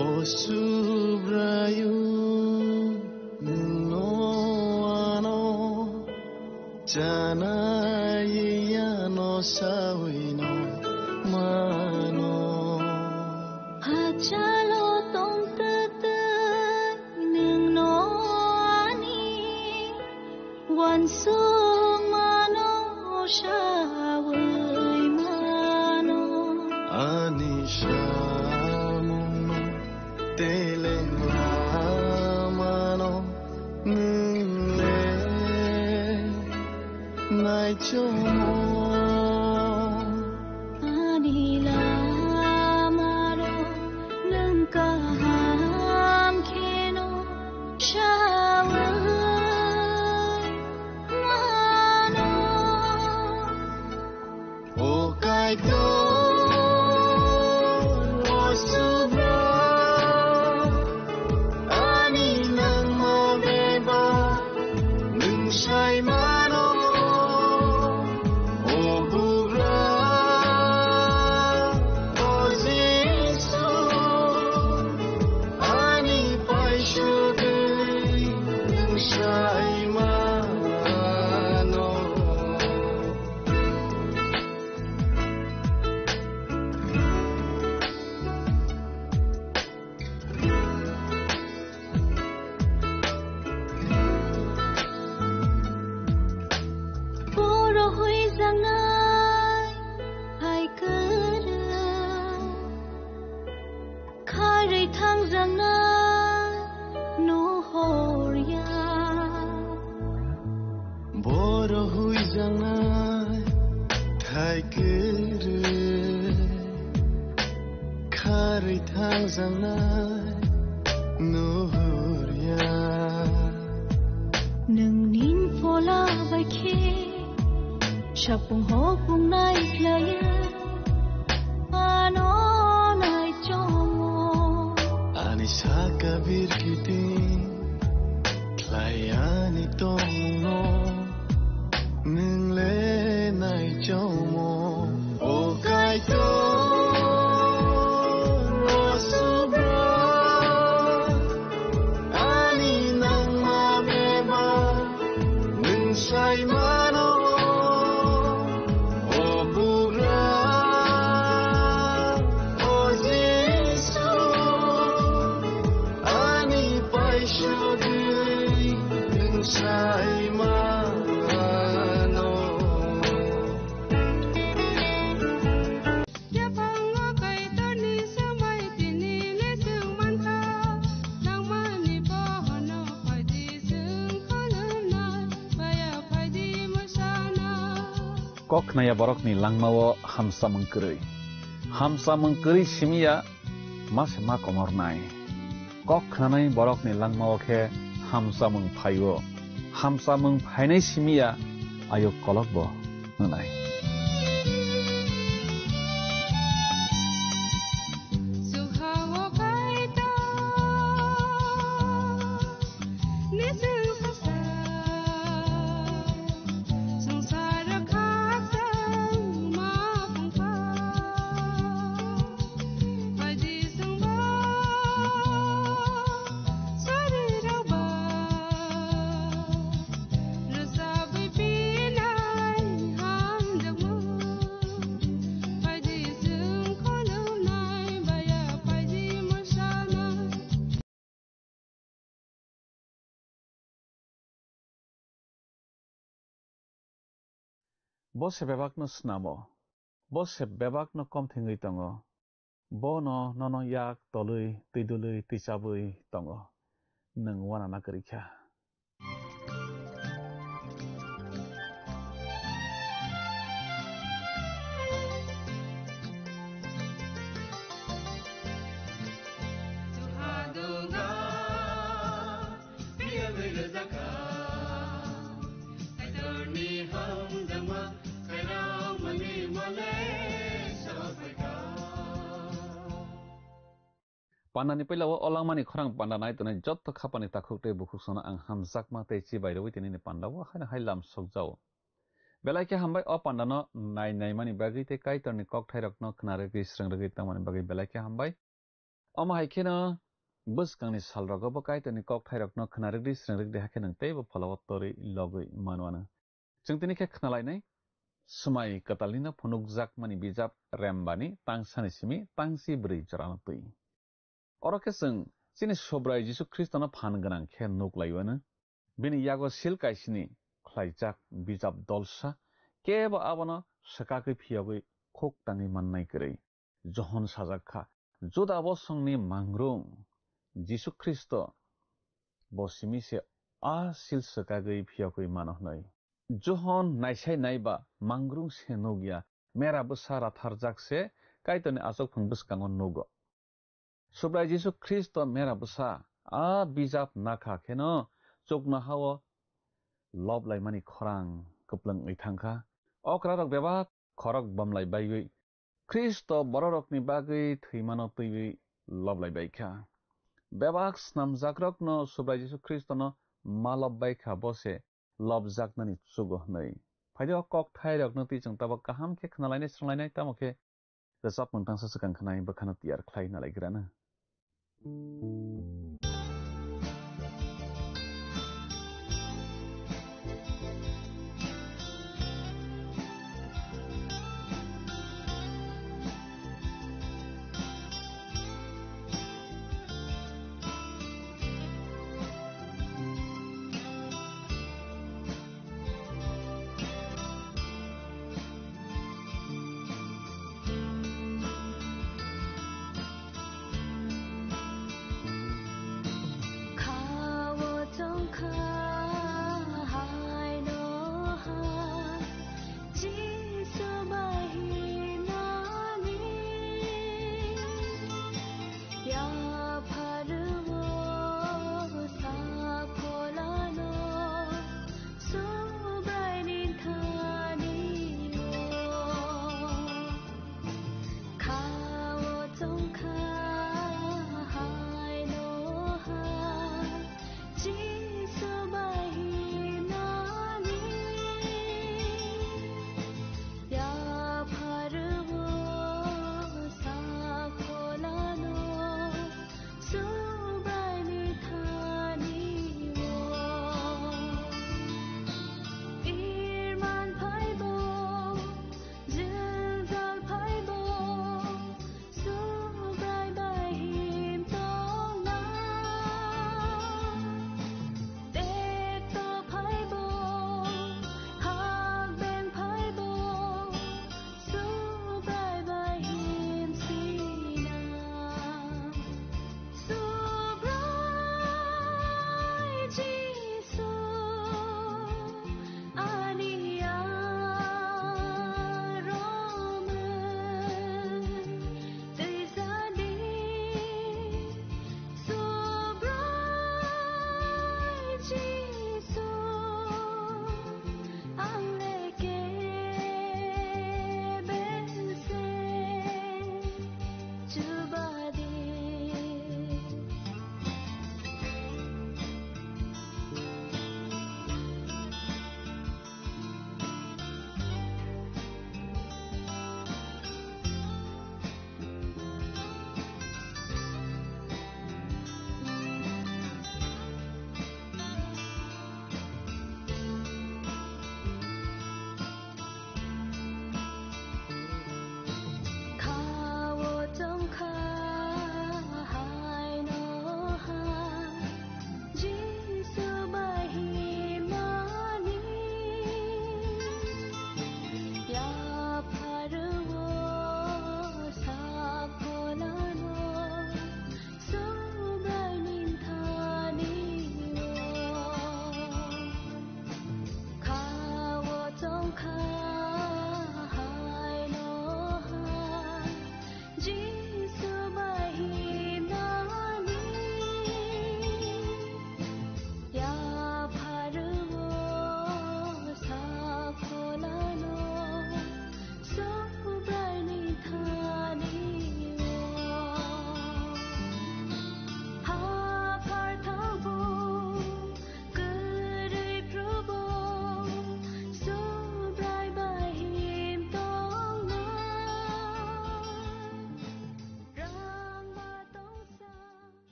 Osubrayu no ano Janaya no sawino mano Hachalo tong tatay ng no ani Wansung mano shaway mano Anisha Teleng mano nle nai chomo Anila maro nang kaham keno shaway mano o kai to Chapung hopung naik layar ano naik jomo Anisa kabir kiti Klayani tomo Ningle naik jomo O kaito Kok naya borok ni langmawo hamsa mengkeri simia mas ma komor nai kok nanai borok ni langmawo ke hamsa mengphainai simia ayo kolok bo nanai Bose bebak no snamo, bose bebak no kom thingi tongo, bo no nono yak tolui, tidului, tisabui tongo, neng wana nakarika. Pandani pelawo olang mani khorang pandanai tone jotto khapani takhukte bukhusona ang hamjakma te chi bairewi tinini pandawo haina hailam sokjao belai ke hambai o pandano nai mani bagi te kai torni kok thairokno knare ki srangragi tamani bagi belai ke hambai Haikeno buskangni salrogo bo kaitoni kok thairokno khnarik srengrik deha khenang teibo phalawatori logoi manwana jengtini khe khnalainai sumai katalina phunukjak mani bijap rembani tangsani simi tangsi brei jorana tui oroke seng chini sobrai Jisu Kristono phan ganang khe nuklaiwana bini yago sil kaisini khlaijak bijap dolsa kebo abono sakakui phiyagui khok tangi mannai krei johon sajakha juda bo songni mangrung Jisu Kristo bo simi se a sil sakagui phiyagui manohnai johon naisai naiba mangrung se nogya mera busara tharjak se kaitoni asok phung buskangon nogo sobrai Jisu Kristo mera busa a bijap nakha kheno chokna hawo lob laimani khorang kuplang ithangkha okrarok beba khorok bamlai baiwi Kristo bororokni bagui thimano tuiwi lob laibaikha bebak snamjakrokno sobrai Jisu Kristono malob baikha bose lobjak nani chugo hnai phaido kok thairokno ti chung tabak kaham khe khnalainai sranglainai tamokhe resap montang sa sakang khnai bakhana tiyar khlai na laigrana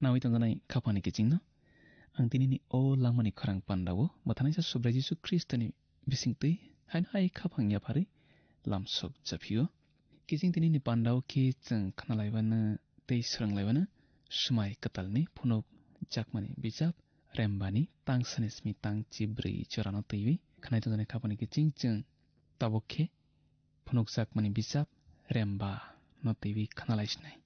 Nawi tangganai kapani kicing no. Ang tinini o langmani kharang pandawo matanai sa sobra Yesus Kristoni bisingtui hain hai kapang ya pari lamsok japio. Kicing tinini pandawo ki jeng khnalaibana tei sranglaiwana sumai katalni phunuk jakmani bijap rembani tangsani smi tang chibri chorano teiwi khnai tangganai kapani kicing jeng tabokhe phunuk jakmani bijap remba no teiwi khnalaisnai.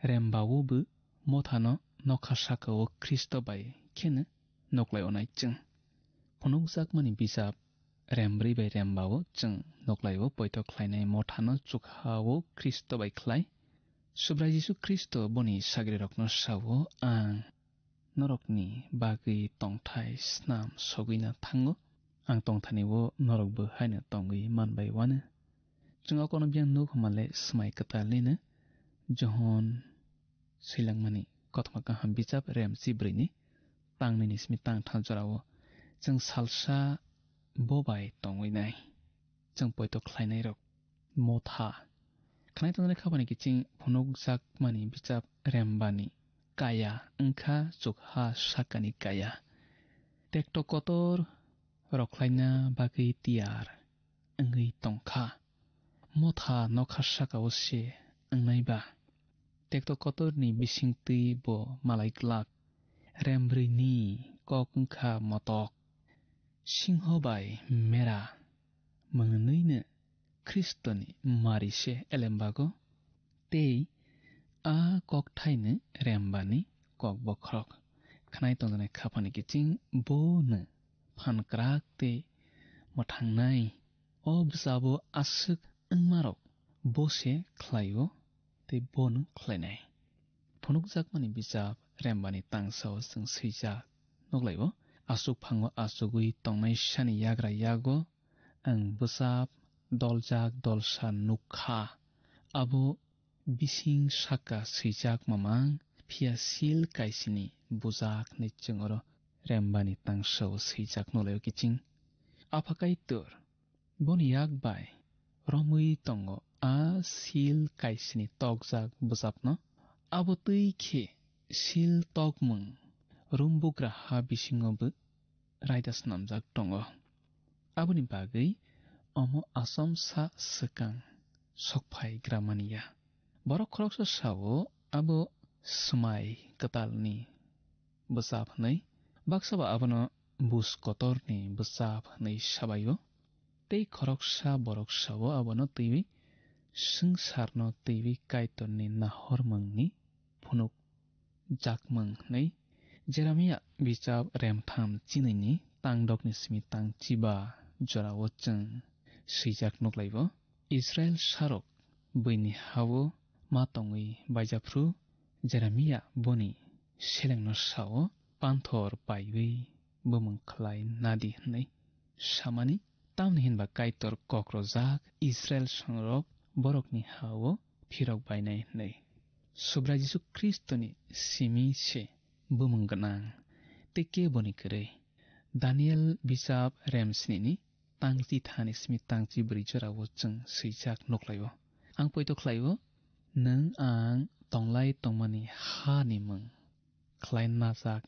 Remba wo bu mothano nokhasaka o Kristo bai kene noklai onai jeng. Phunuk jakmani bijap rembri bai remba wo jeng noklai wo poito khlainai mothano chukha wo Kristo bai khlai. Subra Jesu Kristo boni sagri rokno sawo ang norokni bagui tongthai snam sogina thango ang tongthani wo norok bo haina tongui manbai wana. Jeng akono biang nuk hamale smai katalina johon silangmani kotma kaham bijap rem sibrini tangni smi tang thanjarawo jeng salsa bobai tongui nai jeng poito khlainai rok motha khnai tangni khabani kicing phunuk jakmani bijap rembani kaya engkha chukha sakani kaya tekto kotor rokhlaina bagui tiar engui tongkha motha nokha saka ose engnaiba tekto kotor ni bisingtui bo malai klak rembri ni kokungkha motok singho bai mera mangnui Kristoni marise elembago tei a kokthaini rembani kok bokrok khnai tongjanai khapani kicing bo ne phankrak tei mothangnai o bsabo asuk engmarok bose khlaio tei bon khlainai phunuk jakmani bijap rembani tangsao jeng swijak noklaio asuk phango asugui tongnai sani yagra yago ang bsap doljak dolsa nukha abo bising saka swijak mamang phia sil kaisini bujak ni chengoro rembani tangsao swijak nolaio kicing aphakai tur boni yak bai romui tongo a sil kaisini tokjak bujapno abo tui khe sil tokmung rumbugra ha bisingobu raida snamjak tongo aboni bagui omo asom sa sekang sokphai gramania borok khoroksa sawo abo smai katalni bsap nei baksaba abono bus kotorni bsap nei sabayo tei khoroksa borok sawo abono teiwi sungsarno teiwi kaitorni nahormungni phunuk jakmung nei Jeremia bijap remtham chinaini tangdokni smi tang chiba jorawo cheng swijak noklaibo Israel sarok buini hawo matongui baijapru Jeremia boni selengno sawo panthor paiwi bumung khlai nadi hnei samani tamni hinba kaitor kokrojak Israel sangrok borokni hawo phirok bainai hnei subra Jesu Kristoni simi se bumung ganang teke boni kre Daniel bijap remsnini tangti thani smi tangchi brijarawo cheng swijak noklaio ang poito khlaio nang ang tonglai tongmani ha ni mung khlai najak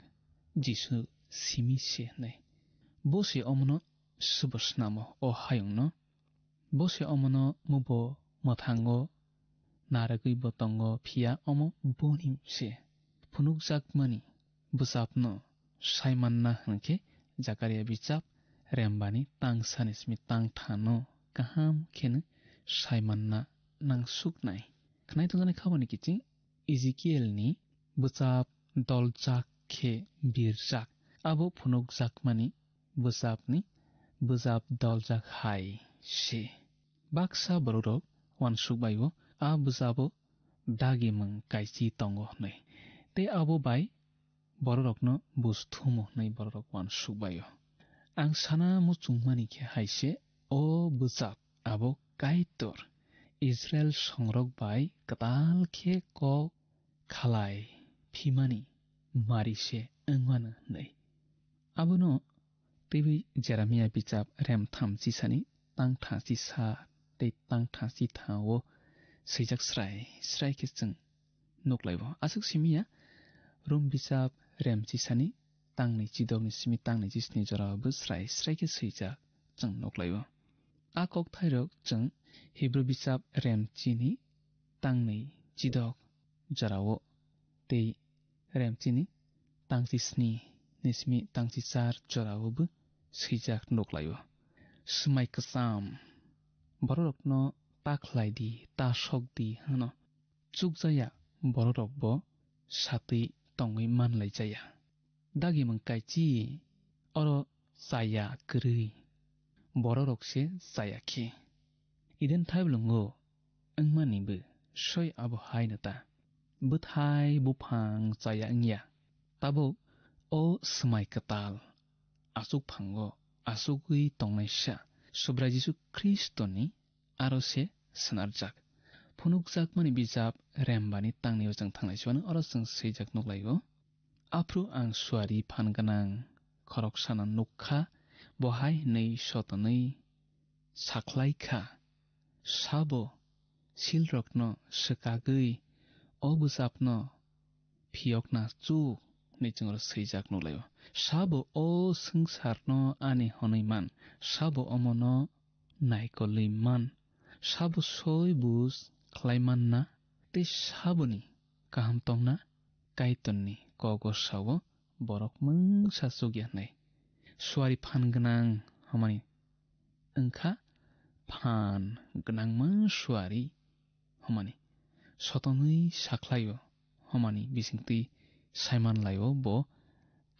Jesu simi se nei bose omono subasnamo o hayungno bose omono mubo mathango naragui botongo phia omo boni se phunuk jakmani busapno saimanna hangke Zakaria bijap rembani tangsani smi tangthano kaham khen saimanna nangsuknai khnai tongani khabani kicing Ezekiel ni buchap doljak khe birjak abo phunuk jakmani buchapni bujap doljak hai se baksa borok wansukbaio a bujabo dagimung kaisi tongo nei te abo bai borokno busthumo nei borok wansukbaio ang sana muchungmani khe haise o bujap abo kaitor Israel songrok bai katal khe ko khalai phimani marise engmana nei abono tebi Jeremia bijap remtham chisani tangtha chisa te tangtha chi thawo swijak srai khe cheng noklaibo asuk simia rum bisap rem chisani tangni chidogni simi tangni jisni jorabu srai srai ke swijak jang noklayo a kok thairok jang Hebrew bisap rem chini tangni chidog jorao tei rem chini tangchi sni nismi tangchi char jorao bu swijak noklayo smai kasam borokno taklai di tasok di hano chukjaya borok bo sati tongui manlai jaya dagi mangkai chi oro saya kri borok se saya khe iden thaiblungo angmani bu soi abo hainata buthai bufang saya angya tabo o smai katal asuk phango asugui tongnai sha sobra Jisu Kristoni arose snarjak phunukjak mani bijap rembani tangni ojang thangnai swana oro jang swijak noklayo afru ang suari phanganang khorok sana nukha bohai nei sotonei saklaikha sabo silrokno sakagui obusapno phiokna chu nichingro swijak nolayo sabo o sangsarno ani honaiman sabo omono naikoliman sabo soi bus khlaiman na te saboni kaham tongna kaitonni kogo sawo borok mung sasugya nai suari phanganang hamani engkha phan gnang mang suari hamani sotonui saklayo hamani bisingti saiman layo bo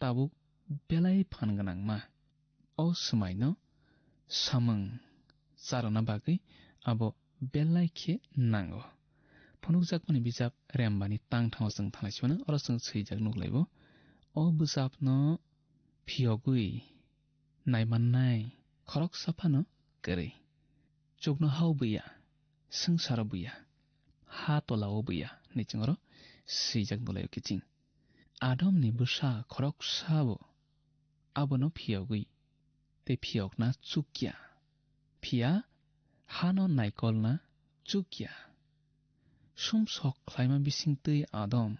tabuk belai phanganang ma o smaino samang sarana bagui abo belai khe nango phunukjak mani bijap rembani tangthang jang thangaiswana oro jang swijak nuklaibo o bijapno phiogui naimannai khorok saphano kare chokno haubuya sangsaro buya ha tolao buya nichingro swijak nulayo kiching Adam ni busa khorok sabo abono phiogui te phiokna chukya phia hano naikolna chukya sumsok khlaima bisingtui Adam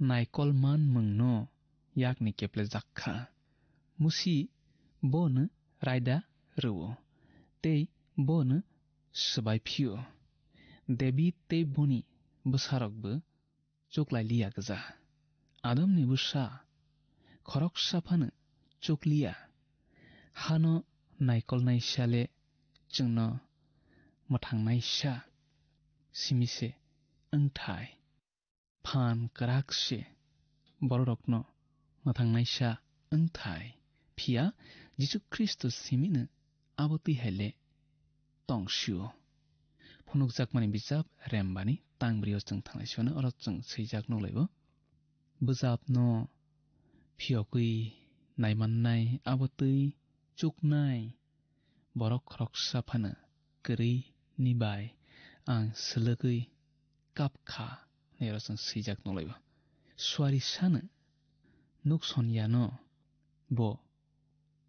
naikol man mungno yakni keple jakha musi bon raida ruo tei bon sbai phio debi tei boni busarokbu chuklai liya gaja Adam ni busa khorok saphano chukliya hano naikol nai sale chungno mathangnai sha simise angthai phan karakse borokno mathangnai sha angthai phia Jisu Kristus simina aboti hele tongshu phunukjak mani bijap rembani tangbrio jang thangnai swana oro jang swijak nolaibo bujapno phiokui naimannai abotui chuknai borok khorok saphana kri nibai ang slugui kapkha nero jang swijak nolaibo swari sana nukson yano bo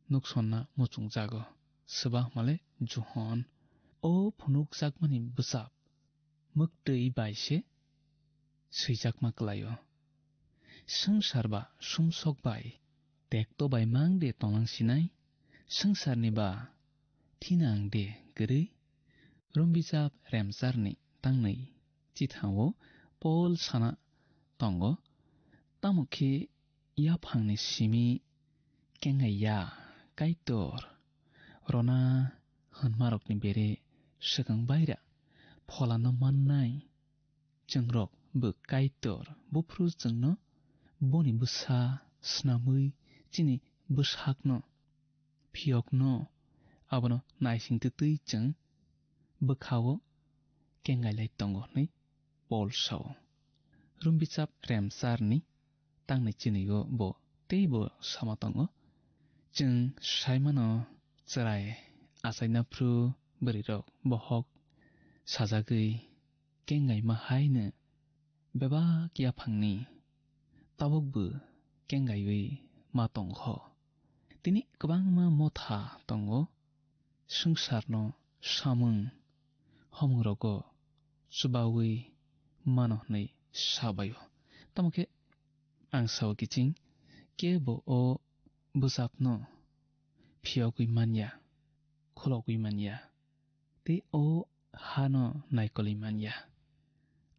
nuksonna muchung jago sba male juhon o phunukjak mani bujap muktui baise swijak maklayo sangsarba sumsok bai tekto bai mangde tongangsinai sangsarni ba thinang de gri rumbijap remsarni tangnai chithao pol sana tongo tamokhe yaphangni simi kengaya kaitor rona hanmarokni bere sakang baira pholano mannai changrok bu kaitor bufru changno boni busa snamui chini busakno phiokno abono naisingtui chang bukhawo kengailai tongo nei polsao rumbichap remsarni tangnai chinigo bo teibo samatongo chang saimano charai asaina phru brirok bohok sajagui kengai mahaina beba kia phangni tabokbu kengaiwi matongho tini kwbangma motha tongo sangsarno samung homungrogo subawi manohnai sabayo tamokhe ang saw kiching ke bo o busapno phiogui manya khologui manya te o hano naikoli manya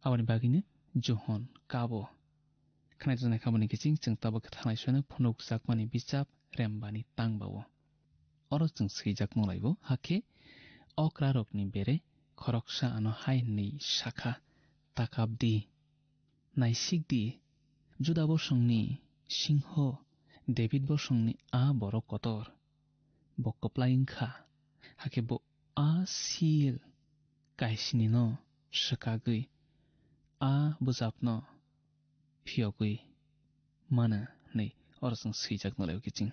awani bagine johon kabo khnai jana khabani kiching chung tabo khanai sone phunuk sakmani bichap rembani tangbawo oro chung sijak nolaibo hake okrarokni bere khoroksa ano haini shakha takabdi naisikdi juda bosongni singho david bosongni a borok kotor bokoplaingkha hake bo a sil kaisini no shakagui a bujapno phiogui mana nei orasang sijak nolaibo kiching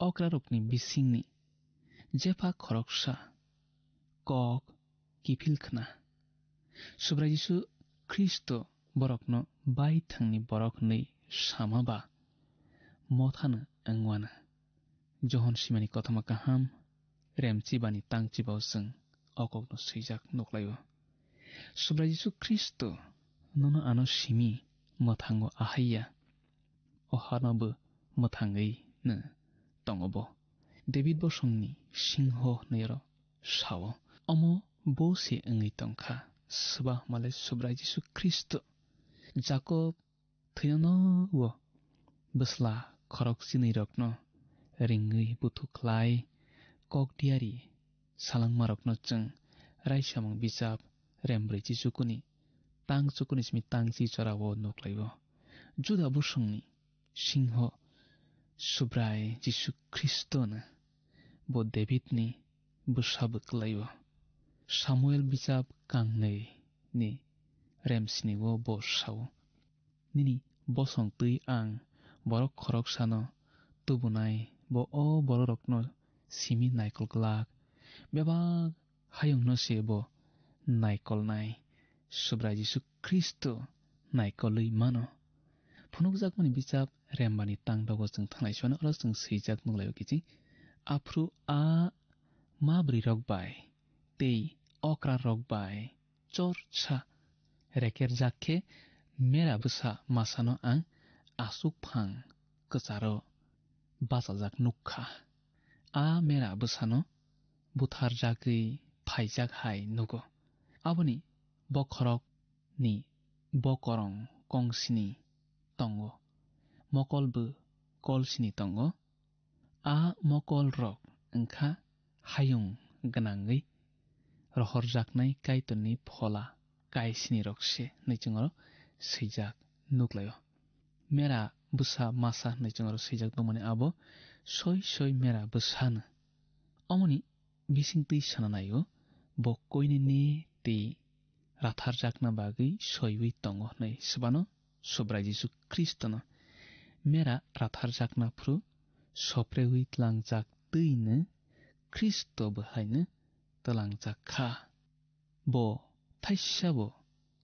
okrarokni bisingni jepa khoroksa kok kipilkhna subra jisu kristo borokno bai thangni borok nei samaba mothana angwana johon simani kothama kaham remchi bani tangchi bawsung okokno sijak noklayo subra jisu kristo nono ano simi mothango ahaya ohanabu mothangai na tongobo david bosongni singho neiro sawo omo bose angai tongkha suba male subra jisu kristo jacob thayano wo busla khorok sinai rokno ringui butuklai kokdiari salang marokno chung raisamang bijap rembrei jisukuni tang chukuni smi tangchi chorawo noklaibo juda busongni singho subrai jisu kristo na bo david ni busabuklaibo samuel bijap kangnei ni remsini wo bo sawo nini bosong tui ang borok khorok sano tubunai bo o borokno simi naikol glak bebag hayong no sebo naikol nai subra jisu kristo naikolui mano phunuk jakmani bichap rembani tangdago chung thanglai sona oro chung sijak nunglayo kiching afru a mabri rokbai tei okra rokbai chorcha reker jakhe mera busa masano ang asuk phang kacharo basajak nukha a mera busano buthar jagui phaijak hai nugo aboni bokhorok ni bokorong kongsini tongo mokolbu kolsini tongo a mokol rok engkha hayung ganangui rohorjaknai kaitoni phola kaisini rokse naichungoro sijak nuklayo mera busa masa naichungoro sijak dongmani abo soi mera busana omoni bisingtui sananayo bo koinini ti ratharjakna bagui soiwi tongo nei subano subra jisu kristono mera ratharjakna phru soprewi tlangjak tuine kristo bahaine talangjak kha bo thaisabo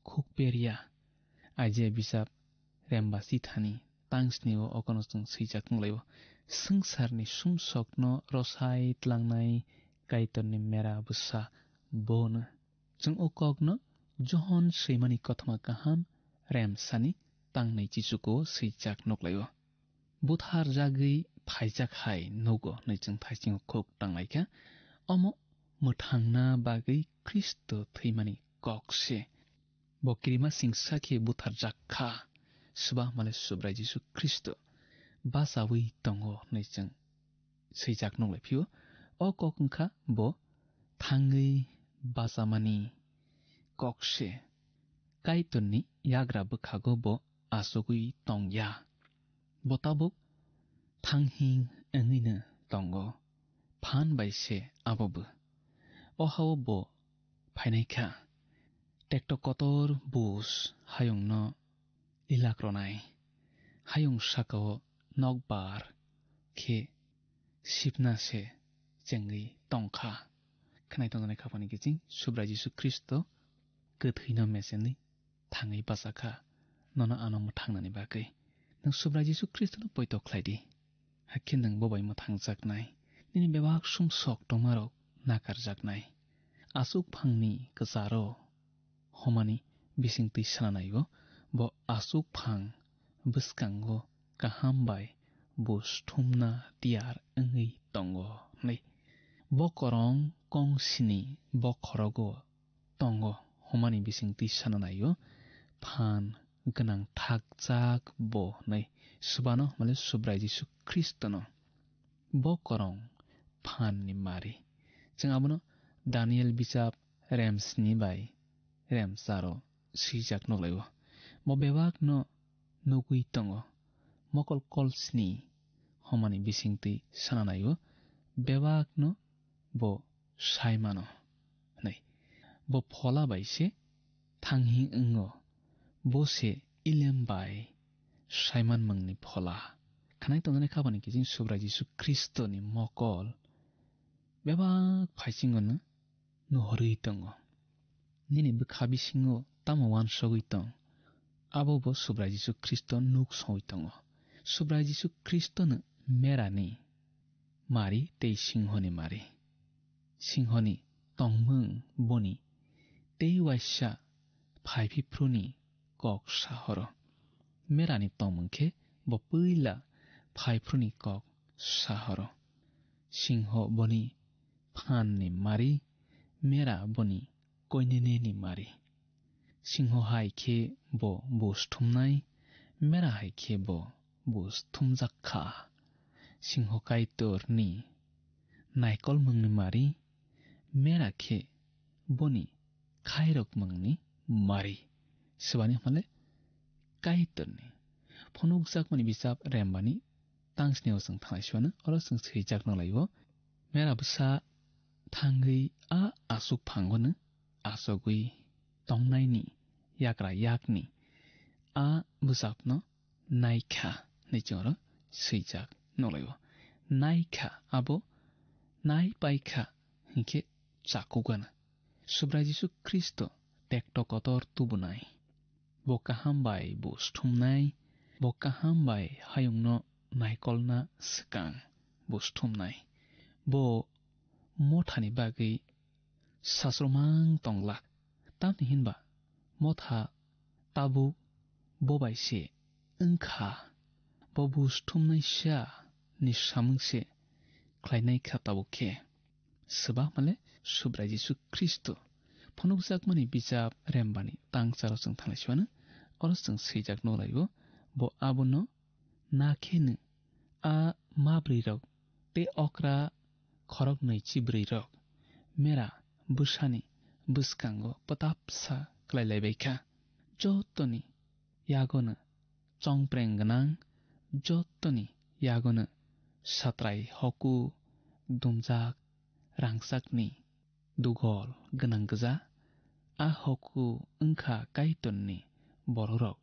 khukperia aje bisap rembasi thani tangsni o okono chung sijak nglaibo sangsarni sumsokno rosai tlangnai kaitonni mera busa bon chung okokno johon seimani kothama kaham remsani tangnai chichuko sijak noklaibo buthar jagui phaijak hai nogo naichung thaising khok tanglaika omo muthangna bagui kristo theimani kokse bokrima singsakhe buthar jakha suba male subra jisu kristo basawi tongo naichung sijak nonglaifio o kokungkha bo thangui basamani kokse kaitonni yagra bukhago bo asogui tongya botabuk thanghing angina tongo phan baise abobu ohawo bo phainaikha tekto kotor bus hayungno ilakronai hayung sakao nokbar khe sipna se chengui tongkha khnai tongnai khapani kiching subra jisu kristo kothaino meseni thangai basakha nono anom thangnani bagai nang subra jisu kristo no poito khlaidi hakhin nang bobai mo thangjaknai nini bebak sumsok tongmarok nakarjaknai asuk phangni kacharo homani bisingtui sananaibo bo asuk phang bwskango kaham bai bo sthumna tiar ongoi tongo nei bo korong kong sini bo khorogo tongo homani bisingti sananayo phan ganang thakjak bo nei subano male subrai Jisu Kristono bo korong phan ni mari jeng abono Daniel bijab Rems ni bai Remsaro sijak nolayo mo bewak no nugui tongo mokol kolsni homani bisingti sananayo bewak no bo saimano nei bo phola bai se thanghi ngo bo se ilem bai saiman mangni phola khanai tongne khabani kijing subrai Jisu Kristo ni mokol bewak phaisingon no horui tongo nini bukhabi singo tamawan sogui tong abo bo subrai Jisu Kristo nuk soi tongo subrai Jisu Kristo no merani mari tei singhoni tongmung boni tei waisa phaipi pruni kok sahoro merani tongmungkhe bo puila phaipruni kok sahoro singho boni phan ni mari mera boni koinene ni mari singho haikhe bo busthumnai mera haikhe bo busthumjakha singho kaitor ni naikol mungni mari mera khe boni khairok mungni mari subani male kaitor ni phonuk jakmani bisap rembani tangsneo sing thaiswana oro sing sijak nolaibo mera busa thangei a asuk phangone asogui tongnaini yakra yakni a busapno naikha nichoro sijak nolaibo naikha abo nai paikha hinke chakugana subrai Jisu Kristo tekto kotor tubunai bo kaham bai bo sthumnai bo kaham bai hayungno naikolna skang bo sthumnai bo mothani bagui sasromang tongla tamni hinba motha tabu bobai se engkha bo busthumnai sha ni samungse khlainai kha tabukhe suba male subrai Jisu Kristo phonukjak mani bijab rembani tangcharo sing thanglaichwana oro sing sijak nolaibo bo abono nakhenu a mabri rok te okra khorok nei chibri rok mera busani buskango patapsa klailaibaikha jotoni yagona chongprenggnang jotoni yagona satrai hoku dumjak rangsakni dugol ganang gja a hoku engkha kaitonni bororok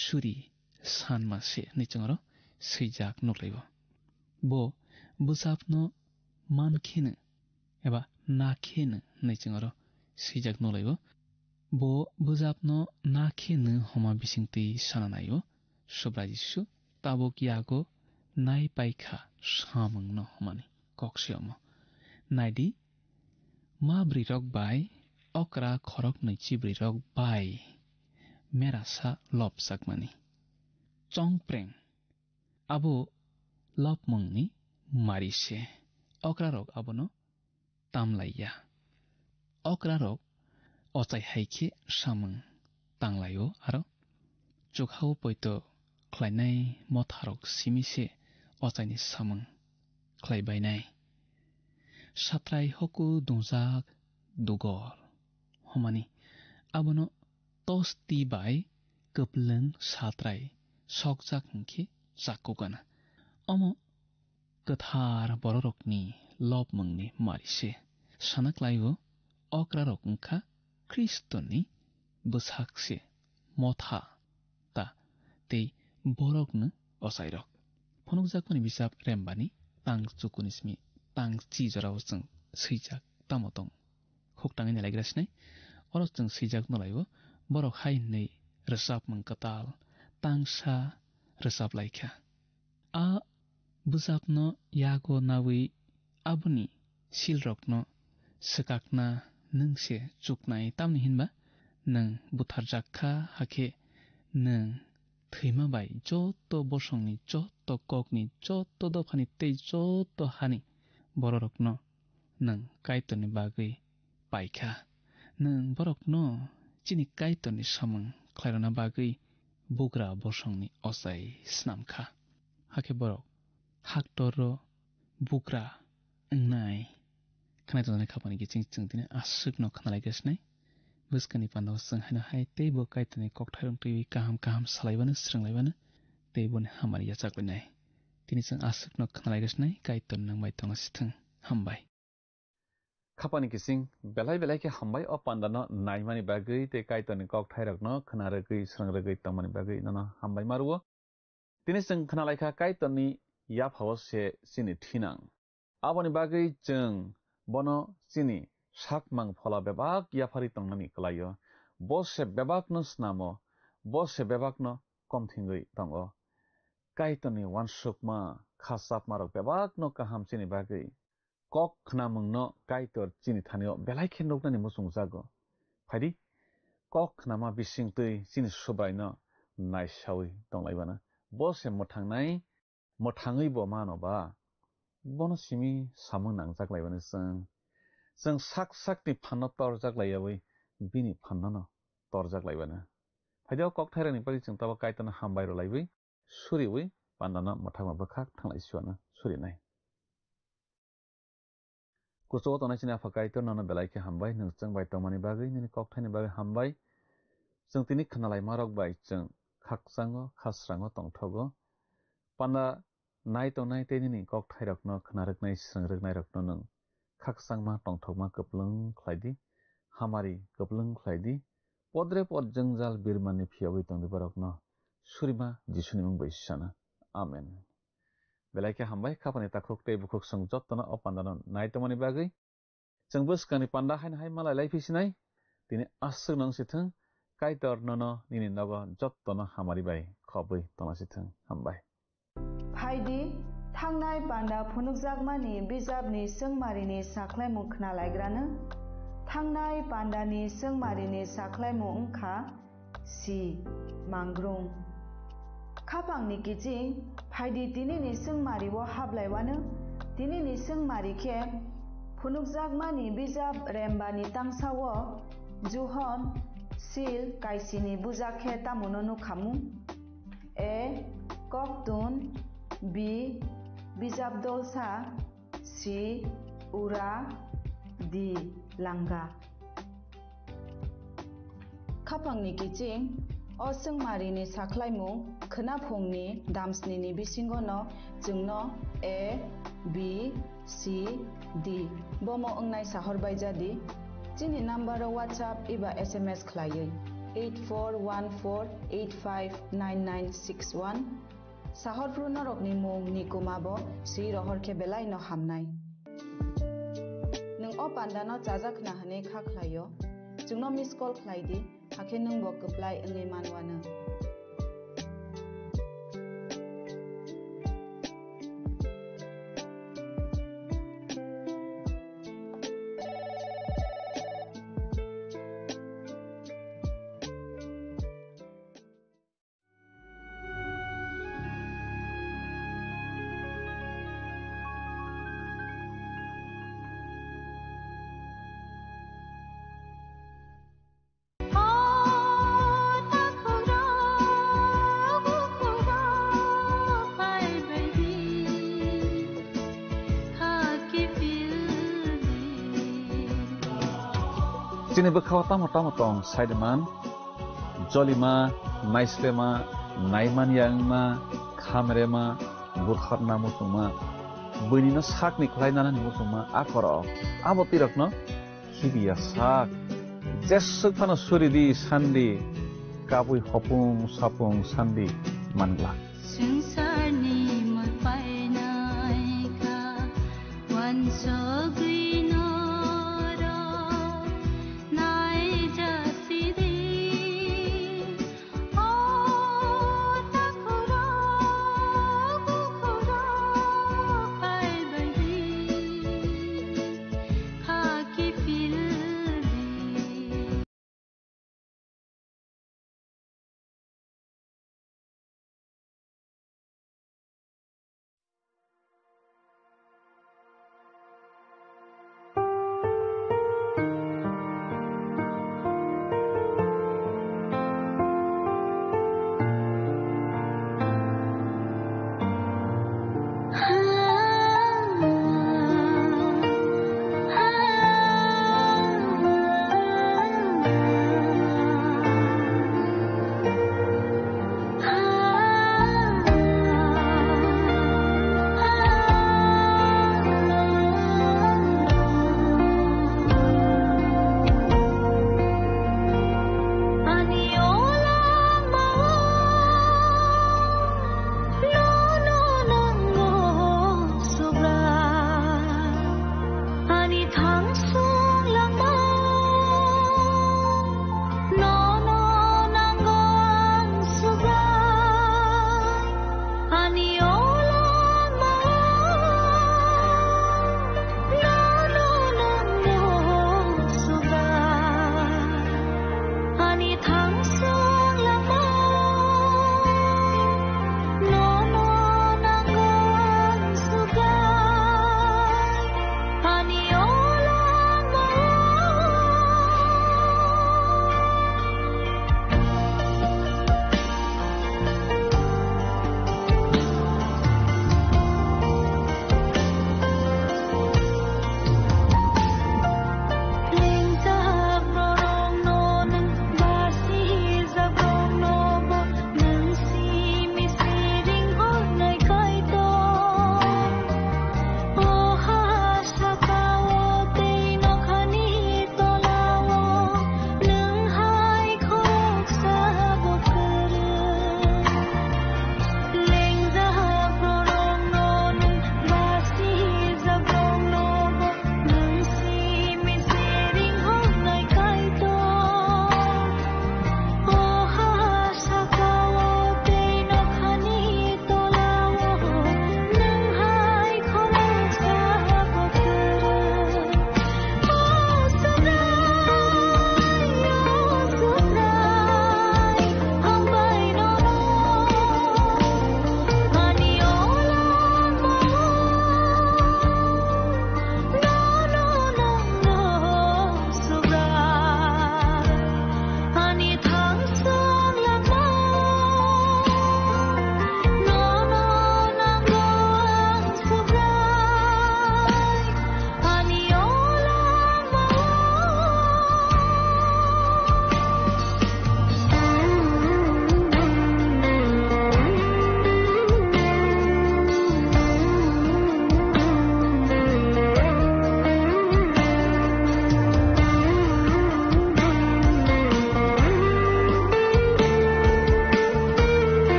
suri sanmase nichangro sijak nolaibo bo busapno mankhinu eba nakhinu nichangro sijak nolaibo bo bujapno nakhinu homa bisingti sananayo subrai Jisu tabok yago nai paikha samungno homani koksyamo naidi mabri rok bai okra khorok nei chibri rok bai merasa lopsakmani chongpreng abo lopmungni marise okra rok abono tamlaiya okra rok ochai haikhe samung tanglayo aro chukhau poito khlainai motharok simise ochaini samung khlaibainai satrai hoku dungjak dugol homani abono tosti bai kepleng satrai sokjak hingkhe chakugana omo kathar bororokni lopmungni marise sanaklaibo okrarok wngkha Kristoni bwsakse motha ta tei borokno osairok phonukjakmani bisap rembani tang chukunismi tang chi jorao chung sijak tamotong khoktangai nalaigrasnai oro chung sijak nolaibo borok hainei resap mangkatal tangsa resap laikha a bujapno yago nawi abuni silrokno sakakna nungse chuknai tamni hinba nung butharjakha hakhe nung thৈमा bai joto bosongni joto kokni joto dofani tei joto hani borokno nang kaitoni bagui paikha nang borokno chini kaitoni samung khlairona bagui bugra bosongni osai snamkha hake borok haktoro bugra ngnai khnai tonani khapani giching chingtini asukno khnalai gasnai buskani pando sing hana hai tebo kaitani kokthairong tui kaham salaibana sranglaibana teboni hamari yachaklinai tini sang asukno khnalai gasnai kaiton nangbai tonga sithang hambai khapani kising belai ke hambai o pandano naimani bagui te kaitoni kokthairokno khnaragui srangragui tongmani bagui nana hambai maruo tini sang khnalaikha kaitoni yaphawo se sini thinang aboni bagui jeng bono sini sakmang phola bebak yapari tongnani klayo bose bebakno snamo bose bebakno komthingui tongo kaitoni wansukma khasap marok bebakno kaham sini bagui kok khnamungno kaitor chini thanio belai khe noknani musung jago phadi kok khnama bisingtui chini subraino naisawi tonglaibana bose mothangui bo manoba bono simi samung nangjaklaibana जों sak-sakni phanno torjaklaiyawi bini phanno torjaklaibana phaidiao kokthairakni pari जों tabo kaitona hambai rolaiwi suriwi pandana mothangma bakhak thanglai surinai kucho tonai chini apha kaitor nano belai ke hambai nungchang bai tongmani bagui nini kokthaini bagui hambai जों tini khnalai marok bai जों khaksango khasrango tongthogo panda nai tongnai tenini kokthairokno khnaraknai srangroknai rokno nung khaksangma tongthokma koplung khlaidi hamari koplung khlaidi podre pod jangjal birmani phiyawi tongdi barokno surima jisuni mung bai sana amen belaike hambai khapani takhok tei bukhok song jottona opandano naitomani bagui जों buskani panda haina hai malai laifisinai tini asuk nang sithang kaitor nono nini nogo jottona hamari bai khobui tonasithang hambai Haidi Thangnai panda phunukjakmani bijabni sengmarini saklaimung khnalaigrano Thangnai pandani sengmarini saklaimung wngkha si mangrung Khapangni kiching phaidi tinini sengmario hablaiwano tinini sengmari khe phunukjakmani bijab rembani tangsao juhon sil kaisini bujakhe tamono nukhamung a koktun b bijab dolsa c ura d langa Khapangni kiching o sengmarini saklaimung khnaphungni damsnini bisingono jungno a b c d bomo ongnai sahorbai jadi chini number WhatsApp iba SMS khlaioi 8414859961 Sahorpru norokni mung nikumabo si rohorke belai no hamnai Nung o pandano chajakna hane kha khlaio jungno miss call khlaidi hakhe nung bo kaplai ngai manwana Chini bukhaw tamo tong saideman jolima naislema naiman yangma khamrema bukharna musuma bunino sakni khlainana musuma akoro abotirokno hibiya sak jesuk phano suridi sandi kabui hopung sapung sandi mangla Sengsarni mapainai ka wansogui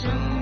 生